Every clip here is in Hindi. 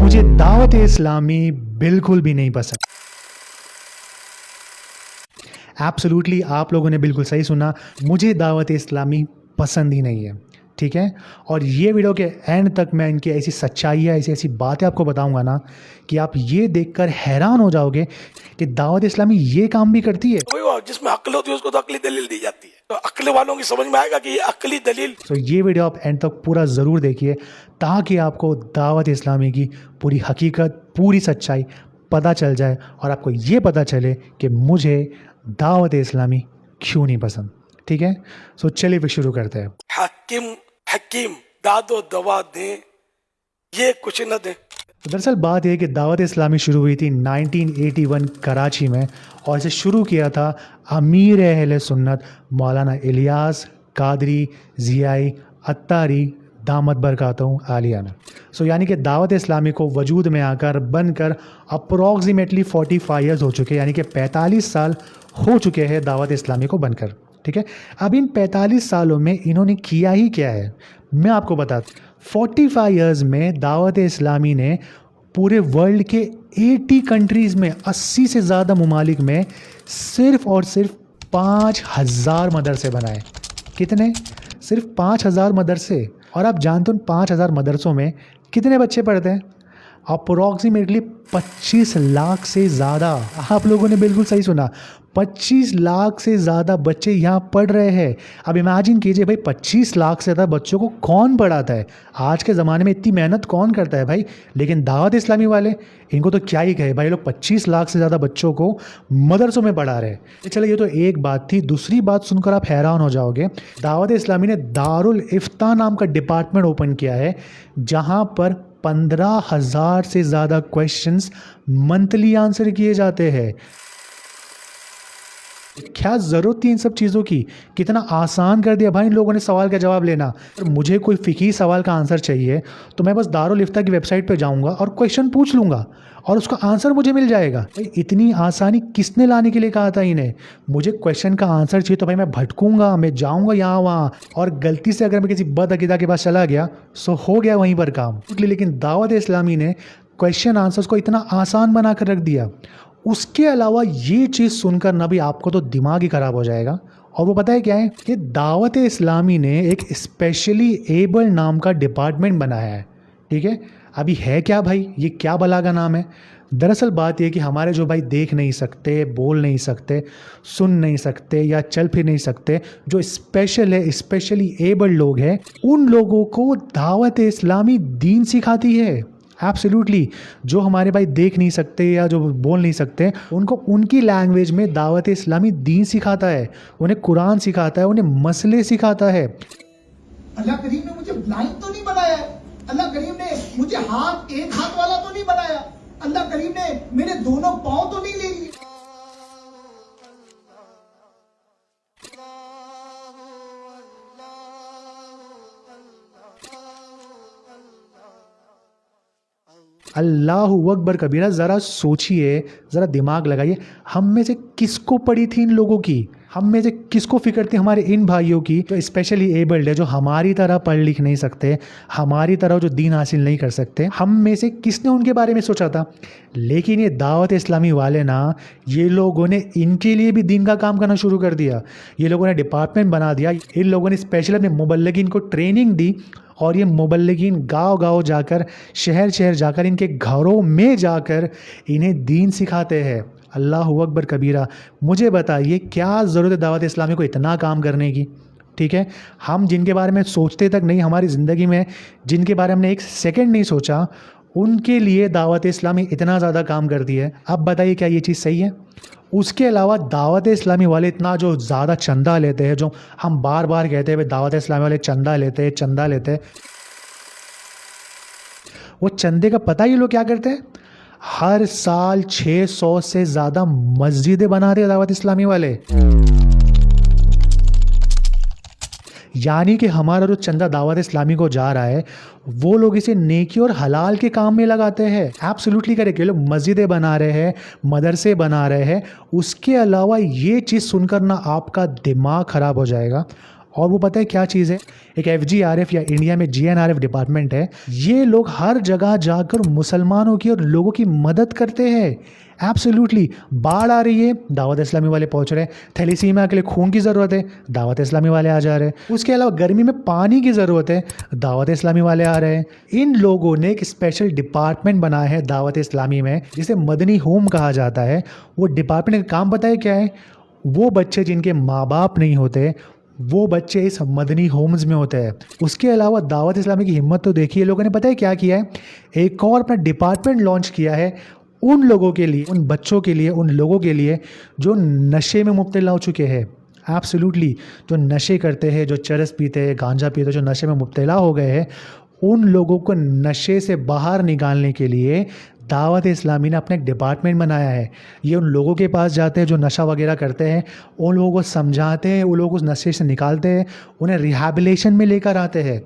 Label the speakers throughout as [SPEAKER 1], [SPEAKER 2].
[SPEAKER 1] मुझे दावत इस्लामी बिल्कुल भी नहीं पसंद। एब्सोल्युटली आप लोगों ने बिल्कुल सही सुना, मुझे दावत इस्लामी पसंद ही नहीं है, ठीक है। और ये वीडियो के एंड तक मैं इनकी ऐसी सच्चाइयाँ, ऐसी ऐसी बातें आपको बताऊंगा ना कि आप ये देखकर हैरान हो जाओगे कि दावत इस्लामी ये काम भी करती है।
[SPEAKER 2] जिसमें अक्ल होती है उसको तो अकली दलील दी जाती है, तो अक्ल वालों की समझ में आएगा कि ये अकली दलील।
[SPEAKER 1] तो ये वीडियो आप एंड तक पूरा ज़रूर देखिए ताकि आपको दावत इस्लामी की पूरी हकीकत, पूरी सच्चाई पता चल जाए और आपको ये पता चले कि मुझे दावत इस्लामी क्यों नहीं पसंद, ठीक है। सो चलिए फिर शुरू करते हैं।
[SPEAKER 2] हकीम दादो दवा दें, ये कुछ न दें।
[SPEAKER 1] तो दरअसल बात यह है कि दावत इस्लामी शुरू हुई थी 1981 कराची में और इसे शुरू किया था अमीर अहले सुन्नत मौलाना इलियास कादरी ज़ियाई अत्तारी दामत बरकातहू आलिया ने। सो यानी कि दावत इस्लामी को वजूद में आकर बनकर अप्रॉक्सीमेटली 45 ईयर्स हो चुके हैं, यानी कि 45 साल हो चुके हैं दावत इस्लामी को बनकर, ठीक है। अब इन 45 सालों में इन्होंने किया ही क्या है मैं आपको बताता। 45 ईयर्स में दावत इस्लामी ने पूरे वर्ल्ड के 80 कंट्रीज़ में 80 से ज़्यादा ममालिक में सिर्फ़ और सिर्फ 5000 मदरसे बनाए। कितने? सिर्फ 5000 मदरसे। और आप जानते हो 5000 मदरसों में कितने बच्चे पढ़ते हैं? अप्रॉक्सीमेटली 25 लाख से ज़्यादा। आप लोगों ने बिल्कुल सही सुना, 25 लाख से ज़्यादा बच्चे यहाँ पढ़ रहे हैं। अब इमेजिन कीजिए भाई, 25 लाख से ज़्यादा बच्चों को कौन पढ़ाता है? आज के ज़माने में इतनी मेहनत कौन करता है भाई? लेकिन दावत इस्लामी वाले, इनको तो क्या ही कहे भाई, लोग 25 लाख से ज़्यादा बच्चों को मदरसों में पढ़ा रहे हैं। चलो ये तो एक बात थी। दूसरी बात सुनकर आप हैरान हो जाओगे, दावत इस्लामी ने दारुल इफ्ता नाम का डिपार्टमेंट ओपन किया है जहाँ पर 15,000 से ज़्यादा क्वेश्चंस मंथली आंसर किए जाते हैं। क्या ज़रूरत थी इन सब चीज़ों की? कितना आसान कर दिया भाई इन लोगों ने सवाल का जवाब लेना। और मुझे कोई फ़िकी सवाल का आंसर चाहिए तो मैं बस दारुल इफ्ता की वेबसाइट पे जाऊंगा और क्वेश्चन पूछ लूँगा और उसका आंसर मुझे मिल जाएगा। भाई इतनी आसानी किसने लाने के लिए कहा था इन्हें? मुझे क्वेश्चन का आंसर चाहिए तो भाई मैं भटकूंगा, मैं जाऊँगा यहाँ वहाँ, और गलती से अगर मैं किसी बदअकीदा के पास चला गया सो हो गया वहीं पर काम। लेकिन दावत इस्लामी ने क्वेश्चन आंसर्स को इतना आसान बना कर रख दिया। उसके अलावा ये चीज़ सुनकर ना भी आपको तो दिमाग ही ख़राब हो जाएगा। और वो पता है क्या है कि दावत इस्लामी ने एक स्पेशली एबल नाम का डिपार्टमेंट बनाया है, ठीक है। अभी है क्या भाई, ये क्या भला का नाम है? दरअसल बात यह कि हमारे जो भाई देख नहीं सकते, बोल नहीं सकते, सुन नहीं सकते या चल फिर नहीं सकते, जो स्पेशल है, स्पेशली एबल लोग हैं, उन लोगों को दावत इस्लामी दीन सिखाती है। एब्सोल्युटली। जो हमारे भाई देख नहीं सकते या जो बोल नहीं सकते, उनको उनकी लैंग्वेज में दावत इस्लामी दीन सिखाता है, उन्हें कुरान सिखाता है, उन्हें मसले सिखाता है।
[SPEAKER 3] अल्लाह करीम ने मुझे ब्लाइंड तो नहीं बनाया, अल्लाह करीम ने मुझे हाथ एक हाथ वाला तो नहीं बनाया, अल्लाह करीम ने मेरे दोनों पाँव तो नहीं ले लिए।
[SPEAKER 1] अल्लाहु अकबर कबीरा। ज़रा सोचिए, ज़रा दिमाग लगाइए, हम में से किसको पड़ी थी इन लोगों की? हम में से किसको फिक्र थी हमारे इन भाइयों की जो स्पेशली एबल्ड है, जो हमारी तरह पढ़ लिख नहीं सकते, हमारी तरह जो दीन हासिल नहीं कर सकते? हम में से किसने उनके बारे में सोचा था? लेकिन ये दावत इस्लामी वाले ना, ये लोगों ने इनके लिए भी दीन का काम करना शुरू कर दिया। ये लोगों ने डिपार्टमेंट बना दिया। इन लोगों ने स्पेशल अपने मुबल्लिगीन को ट्रेनिंग दी और ये मुबल्लिगीन गांव-गांव जाकर, शहर शहर जाकर, इनके घरों में जाकर इन्हें दीन सिखाते हैं। अल्लाहु अकबर कबीरा। मुझे बताइए क्या ज़रूरत है दावत इस्लामी को इतना काम करने की? ठीक है, हम जिनके बारे में सोचते तक नहीं, हमारी ज़िंदगी में जिनके बारे में हमने एक सेकंड नहीं सोचा, उनके लिए दावत इस्लामी इतना ज़्यादा काम करती है। अब बताइए क्या ये चीज़ सही है? उसके अलावा दावत इस्लामी वाले इतना जो ज़्यादा चंदा लेते हैं, जो हम बार बार कहते हैं दावत इस्लामी वाले चंदा लेते हैं, चंदा लेते हैं, वो चंदे का पता ही लोग क्या करते हैं? हर साल 600 से ज़्यादा मस्जिदें बना रहे हैं दावत इस्लामी वाले। यानी कि हमारा जो चंदा दावत इस्लामी को जा रहा है, वो लोग इसे नेकी और हलाल के काम में लगाते हैं। Absolutely correct. ये लोग मस्जिदें बना रहे हैं, मदरसे बना रहे हैं। उसके अलावा ये चीज़ सुनकर ना आपका दिमाग ख़राब हो जाएगा और वो पता है क्या चीज़ है, एक FGRF या इंडिया में GNRF डिपार्टमेंट है, ये लोग हर जगह जाकर मुसलमानों की और लोगों की मदद करते हैं। एब्सोल्युटली, बाढ़ आ रही है, दावत इस्लामी वाले पहुंच रहे हैं। थैलीसीमिया के लिए खून की ज़रूरत है, दावत इस्लामी वाले आ जा रहे हैं। उसके अलावा गर्मी में पानी की ज़रूरत है, दावत इस्लामी वाले आ रहे हैं। इन लोगों ने एक स्पेशल डिपार्टमेंट बनाया है दावत इस्लामी में, जिसे मदनी होम कहा जाता है। वो डिपार्टमेंट का काम पता है क्या है? वो बच्चे जिनके माँ बाप नहीं होते, वो बच्चे इस मदनी होम्स में होते हैं। उसके अलावा दावत इस्लामी की हिम्मत तो देखिए, लोगों ने पता है क्या किया है, एक और अपना डिपार्टमेंट लॉन्च किया है उन लोगों के लिए, उन बच्चों के लिए, उन लोगों के लिए जो नशे में मुब्तला हो चुके हैं। एब्सोल्युटली, जो नशे करते हैं, जो चरस पीते हैं, गांजा पीते हैं, जो नशे में मुब्तला हो गए हैं, उन लोगों को नशे से बाहर निकालने के लिए दावत इस्लामी ने अपना एक डिपार्टमेंट बनाया है। ये उन लोगों के पास जाते हैं जो नशा वगैरह करते हैं, उन लोगों को समझाते हैं, उन लोगों को उस नशे से निकालते हैं, उन्हें रिहैबिलिटेशन में लेकर आते हैं।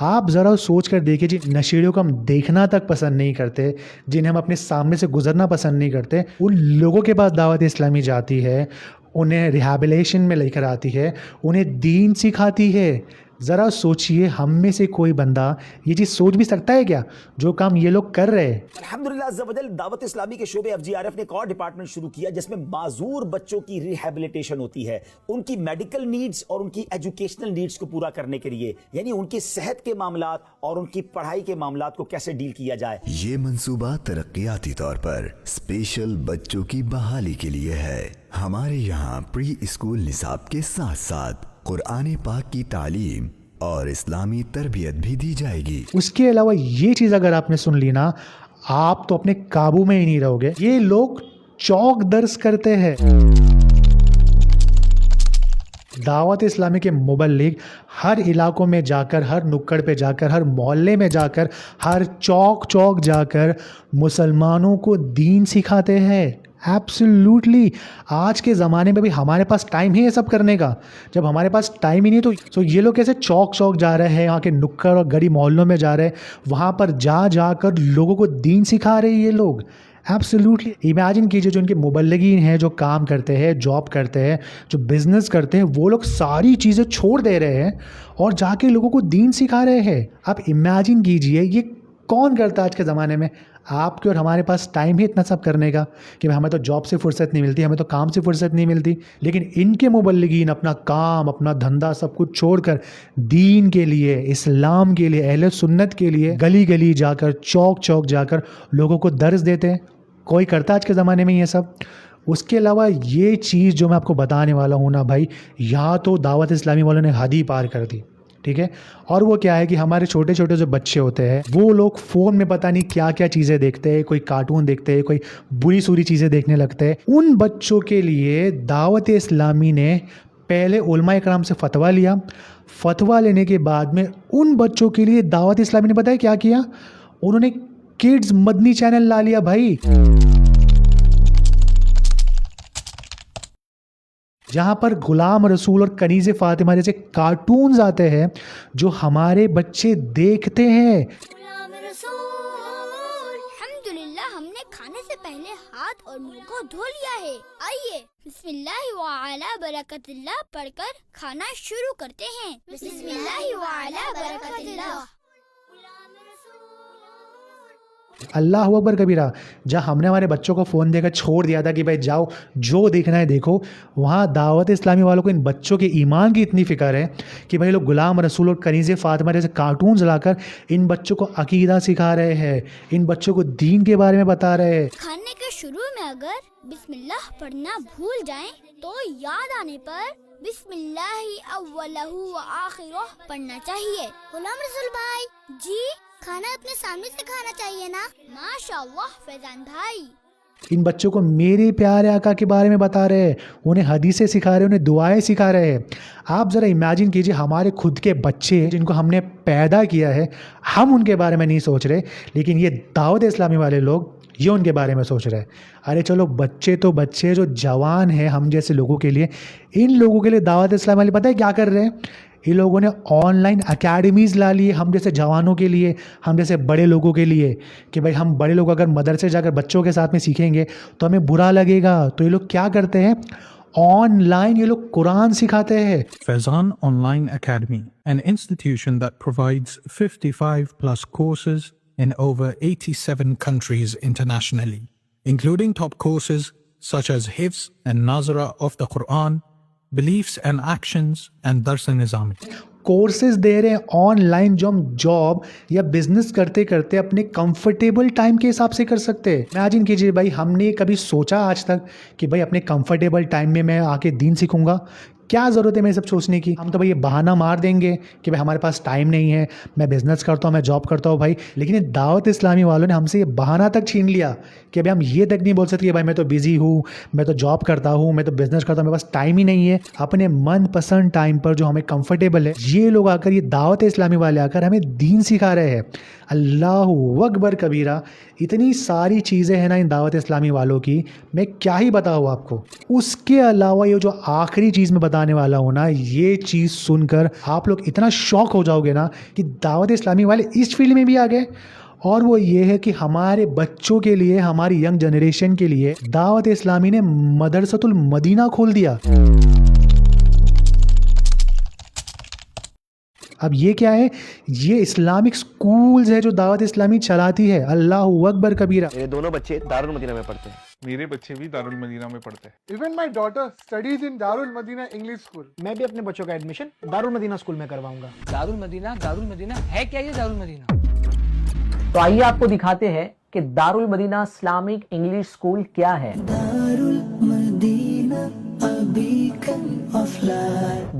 [SPEAKER 1] आप ज़रा सोच कर देखिए, जिन नशेड़ियों को हम देखना तक पसंद नहीं करते, जिन्हें हम अपने सामने से गुजरना पसंद नहीं करते, उन लोगों के पास दावत इस्लामी जाती है, उन्हें रिहैबिलिटेशन में लेकर आती है, उन्हें दीन सिखाती है। ज़रा सोचिए, हम में से कोई बंदा ये चीज़ सोच भी सकता है क्या, जो काम ये लोग कर रहे हैं?
[SPEAKER 4] अल्हम्दुलिल्लाह अज़्ज़ा वजल, दावत इस्लामी के शोबे FGRF ने एक और डिपार्टमेंट शुरू किया जिसमें माजूर बच्चों की रिहैबिलिटेशन होती है, उनकी मेडिकल नीड्स और उनकी एजुकेशनल नीड्स को पूरा करने के लिए, यानी उनकी सेहत के मामलात और उनकी पढ़ाई के मामलात को कैसे डील किया जाए।
[SPEAKER 5] ये मंसूबा तरक्याती तौर पर स्पेशल बच्चों की बहाली के लिए है। हमारे यहाँ प्री स्कूल निसाब के साथ साथ कुरान पाक की तालीम और इस्लामी तरबियत भी दी जाएगी।
[SPEAKER 1] उसके अलावा ये चीज़ अगर आपने सुन ली ना, आप तो अपने काबू में ही नहीं रहोगे। ये लोग चौक दर्ज करते हैं। दावत इस्लामी के मुबल्लिग हर इलाकों में जाकर, हर नुक्कड़ पे जाकर, हर मोहल्ले में जाकर, हर चौक चौक जाकर मुसलमानों को दीन सिखाते हैं। एब्सोल्युटली, आज के ज़माने में भी हमारे पास टाइम है ये सब करने का। जब हमारे पास टाइम ही नहीं तो ये लोग कैसे चौक चौक जा रहे हैं, यहाँ के नुक्कड़ और गली मोहल्लों में जा रहे हैं, वहाँ पर जा जाकर लोगों को दीन सिखा रहे हैं ये लोग। एब्सोल्युटली, इमेजिन कीजिए, जो उनके मुबल्लिगीन हैं, जो काम करते हैं, जॉब करते हैं, जो बिज़नेस करते हैं, वो लोग सारी चीज़ें छोड़ दे रहे हैं और जाके लोगों को दीन सिखा रहे हैं। आप इमेजिन कीजिए, ये कौन करता है आज के ज़माने में? आपके और हमारे पास टाइम ही इतना सब करने का कि हमें तो जॉब से फुर्सत नहीं मिलती, हमें तो काम से फुर्सत नहीं मिलती। लेकिन इनके मुबल्लिगीन अपना काम, अपना धंधा सब कुछ छोड़कर दीन के लिए, इस्लाम के लिए, अहले सुन्नत के लिए गली गली जाकर, चौक चौक जाकर लोगों को दर्स देते हैं। कोई करता आज के ज़माने में ये सब? उसके अलावा ये चीज़ जो मैं आपको बताने वाला हूँ ना भाई, यहाँ तो दावत इस्लामी वालों ने हद ही पार कर दी। ठीक है, और वो क्या है कि हमारे छोटे छोटे जो बच्चे होते हैं, वो लोग फ़ोन में पता नहीं क्या क्या चीज़ें देखते हैं, कोई कार्टून देखते हैं, कोई बुरी सूरी चीज़ें देखने लगते हैं। उन बच्चों के लिए दावत इस्लामी ने पहले उलमा इकराम से फ़तवा लिया। फ़तवा लेने के बाद में उन बच्चों के लिए दावत इस्लामी ने पता है क्या किया? उन्होंने किड्स मदनी चैनल ला लिया भाई, जहाँ पर गुलाम रसूल और कनीज़े फातिमा जैसे कार्टून्स आते हैं जो हमारे बच्चे देखते हैं।
[SPEAKER 6] अल्हम्दुलिल्लाह, हमने खाने से पहले हाथ और मुंह को धो लिया है। आइए बिस्मिल्लाहि व अला बरकतिल्लाह पढ़कर खाना शुरू करते हैं। बिस्मिल्लाहि व अला बरकतिल्लाह।
[SPEAKER 1] अल्लाह अकबर कबीरा। जहाँ हमने हमारे बच्चों को फ़ोन देकर छोड़ दिया था कि भाई जाओ जो देखना है देखो, वहाँ दावत इस्लामी वालों को इन बच्चों के ईमान की इतनी फ़िक्र है कि भाई लोग गुलाम रसूल और कनीज़े फातिमा जैसे कार्टून्स लाकर इन बच्चों को अकीदा सिखा रहे हैं, इन बच्चों को दीन के बारे में बता रहे हैं।
[SPEAKER 6] खाने के शुरू में अगर बिस्मिल्लाह पढ़ना भूल जाएं तो याद आने पर बिस्मिल्लाहि अव्वलहु व आखिरुह पढ़ना चाहिए। गुलाम रसूल भाई जी, खाना अपने सामने से खाना चाहिए ना? माशाअल्लाह फैजान भाई।
[SPEAKER 1] इन बच्चों को मेरे प्यारे आका के बारे में बता रहे हैं, उन्हें हदीसें सिखा रहे हैं, उन्हें दुआएं सिखा रहे हैं। आप ज़रा इमेजिन कीजिए, हमारे खुद के बच्चे जिनको हमने पैदा किया है, हम उनके बारे में नहीं सोच रहे, लेकिन ये दावत इस्लामी वाले लोग ये उनके बारे में सोच रहे हैं। अरे चलो, बच्चे तो बच्चे, जो जवान हैं हम जैसे लोगों के लिए, इन लोगों के लिए दावत इस्लाम वाले पता है क्या कर रहे हैं? इन लोगों ने ऑनलाइन अकेडमीज़ ला ली हम जैसे जवानों के लिए, हम जैसे बड़े लोगों के लिए, कि भाई हम बड़े लोग अगर मदरसे जाकर बच्चों के साथ में सीखेंगे तो हमें बुरा लगेगा। तो ये लोग क्या करते हैं? ऑनलाइन ये लोग कुरान सिखाते हैं।
[SPEAKER 7] Faizan Online Academy, an institution that provides 55 plus courses in over 87 countries internationally, including top courses such as Hifz and Nazara of the Quran, Beliefs and Actions, and Dars Nizami.
[SPEAKER 1] Courses दे रहे हैं ऑनलाइन जो हम जॉब या बिजनेस करते करते अपने कंफर्टेबल टाइम के हिसाब से कर सकते हैं। इमेजिन कीजिए भाई, हमने कभी सोचा आज तक कि भाई अपने कंफर्टेबल टाइम में मैं आके दीन सीखूंगा? क्या ज़रूरत है मेरे सब सोचने की? हम तो भाई ये बहाना मार देंगे कि भाई हमारे पास टाइम नहीं है, मैं बिज़नेस करता हूँ, मैं जॉब करता हूँ भाई। लेकिन ये दावत इस्लामी वालों ने हमसे ये बहाना तक छीन लिया कि भाई हम ये तक नहीं बोल सकते कि भाई मैं तो बिज़ी हूँ, मैं तो जॉब करता हूँ, मैं तो बिज़नेस करता हूँ, मेरे पास टाइम ही नहीं है। अपने मनपसंद टाइम पर जो हमें कंफर्टेबल है, ये लोग आकर, ये दावत इस्लामी वाले आकर हमें दीन सिखा रहे हैं। अल्लाहु अकबर कबीरा। इतनी सारी चीज़ें हैं ना इन दावत इस्लामी वालों की, मैं क्या ही बताऊँ आपको। उसके अलावा ये जो आखिरी चीज़ मैं बताने वाला हूँ ना, ये चीज़ सुनकर आप लोग इतना शॉक हो जाओगे ना कि दावत इस्लामी वाले इस फील्ड में भी आ गए। और वो ये है कि हमारे बच्चों के लिए, हमारी यंग जनरेशन के लिए दावत इस्लामी ने मदरसतुल मदीना खोल दिया। अब ये क्या है? ये इस्लामिक स्कूल्स है जो दावत इस्लामी चलाती है। अल्लाहु अकबर कबीरा।
[SPEAKER 8] मेरे दोनों बच्चे दारुल मदीना में पढ़ते हैं।
[SPEAKER 9] मेरे बच्चे भी दारुल मदीना में पढ़ते हैं।
[SPEAKER 10] Even my daughter studies in Darul Madina English school.
[SPEAKER 11] मैं भी अपने बच्चों का एडमिशन दारुल मदीना स्कूल में करवाऊंगा।
[SPEAKER 12] दारुल मदीना है क्या ये दारुल मदीना?
[SPEAKER 13] तो आइए आपको दिखाते हैं कि Darul Madina Islamic English school क्या है।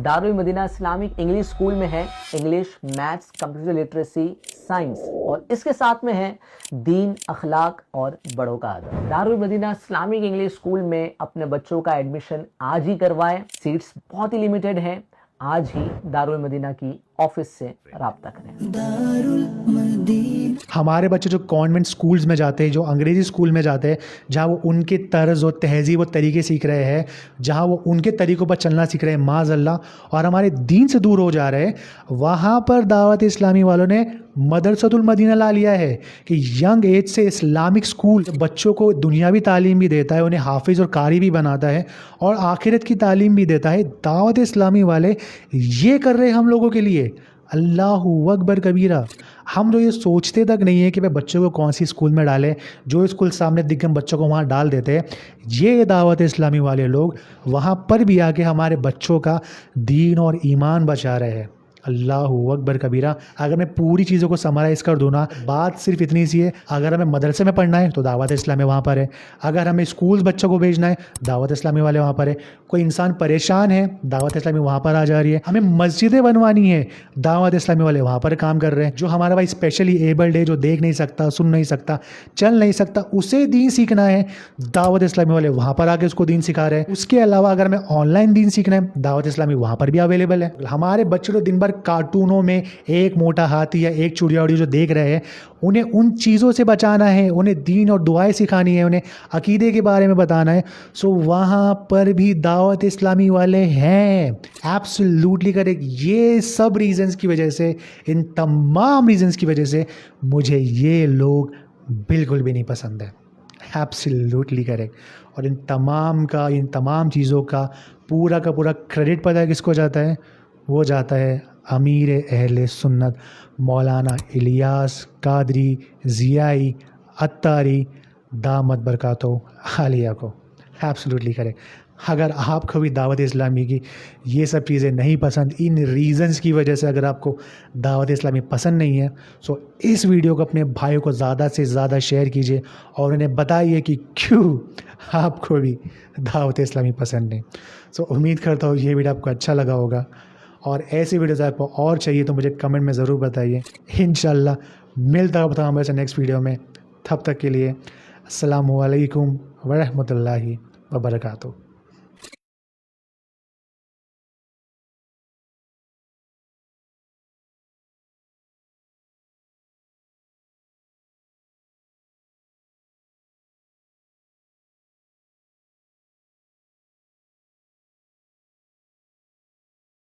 [SPEAKER 13] Darul Madina Islamic English school में है English, maths, computer literacy, science, और इसके साथ में है दीन, अखलाक और बड़ों का अदब। Darul Madina Islamic English school में अपने बच्चों का एडमिशन आज ही करवाएं। सीट्स बहुत ही लिमिटेड हैं। आज ही दारुल मदीना की ऑफिस से राब्ता करें।
[SPEAKER 1] हमारे बच्चे जो कॉन्वेंट स्कूल्स में जाते हैं, जो अंग्रेजी स्कूल में जाते हैं, जहाँ वो उनके तर्ज और तहजीब और तरीके सीख रहे हैं, जहाँ वो उनके तरीक़ों पर चलना सीख रहे हैं माज़अल्लाह, और हमारे दीन से दूर हो जा रहे हैं, वहाँ पर दावत इस्लामी वालों ने मदरसतुल मदीना ला लिया है कि यंग एज से इस्लामिक स्कूल बच्चों को दुनियावी तालीम भी देता है, उन्हें हाफिज़ और कारी भी बनाता है और आखिरत की तालीम भी देता है। दावत इस्लामी वाले ये कर रहे हैं हम लोगों के लिए। अल्लाहु अकबर कबीरा। हम लोग ये सोचते तक नहीं है कि भाई बच्चों को कौन सी स्कूल में डालें, जो स्कूल सामने दिख हम बच्चों को वहाँ डाल देते हैं। ये दावत इस्लामी वाले लोग वहाँ पर भी आके हमारे बच्चों का दीन और ईमान बचा रहे हैं। अल्लाहु अकबर कबीरा। अगर मैं पूरी चीज़ों को समराइज़ कर दूँ ना, बात सिर्फ इतनी सी है, अगर हमें मदरसे में पढ़ना है तो दावत इस्लामी वहाँ पर है, अगर हमें स्कूल बच्चों को भेजना है दावत इस्लामी वाले वहाँ पर है, कोई इंसान परेशान है दावत इस्लामी वहाँ पर आ जा रही है, हमें मस्जिदें बनवानी है दावत इस्लामी वाले वहाँ पर काम कर रहे हैं। जो हमारा भाई स्पेशली एबल्ड है, जो देख नहीं सकता, सुन नहीं सकता, चल नहीं सकता, उसे दीन सीखना है, दावत इस्लामी वाले वहाँ पर आके उसको दीन सिखा रहे हैं। उसके अलावा अगर हमें ऑनलाइन दीन सीखना है, दावत इस्लामी वहाँ पर भी अवेलेबल है। हमारे बच्चे तो दिन भर कार्टूनों में एक मोटा हाथी या एक चिड़िया उड़ी जो देख रहे हैं, उन्हें उन चीज़ों से बचाना है, उन्हें दीन और दुआएं सिखानी है, उन्हें अकीदे के बारे में बताना है। सो वहाँ पर भी दावत इस्लामी वाले हैं। Absolutely correct. ये सब रीजंस की वजह से, इन तमाम रीजंस की वजह से मुझे ये लोग बिल्कुल भी नहीं पसंद है। Absolutely correct. और इन तमाम चीज़ों का पूरा क्रेडिट पता है किसको जाता है? वो जाता है अमीर अहले सुन्नत मौलाना इलियास कादरी ज़ियाई अत्तारी दामत बरकातो आलिया को। Absolutely correct. अगर आपको भी दावत इस्लामी की ये सब चीज़ें नहीं पसंद, इन रीज़न्स की वजह से अगर आपको दावत इस्लामी पसंद नहीं है, सो इस वीडियो को अपने भाइयों को ज़्यादा से ज़्यादा शेयर कीजिए और उन्हें बताइए कि क्यों आपको भी दावत इस्लामी पसंद नहीं। सो उम्मीद करता हूँ ये वीडियो आपको अच्छा लगा होगा, और ऐसी वीडियोज़ आपको और चाहिए तो मुझे कमेंट में ज़रूर बताइए। इंशाल्लाह मिलता है बताऊँ मेरे नेक्स्ट वीडियो में। तब तक के लिए अस्सलामु अलैकुम व रहमतुल्लाहि व बरकातुहू।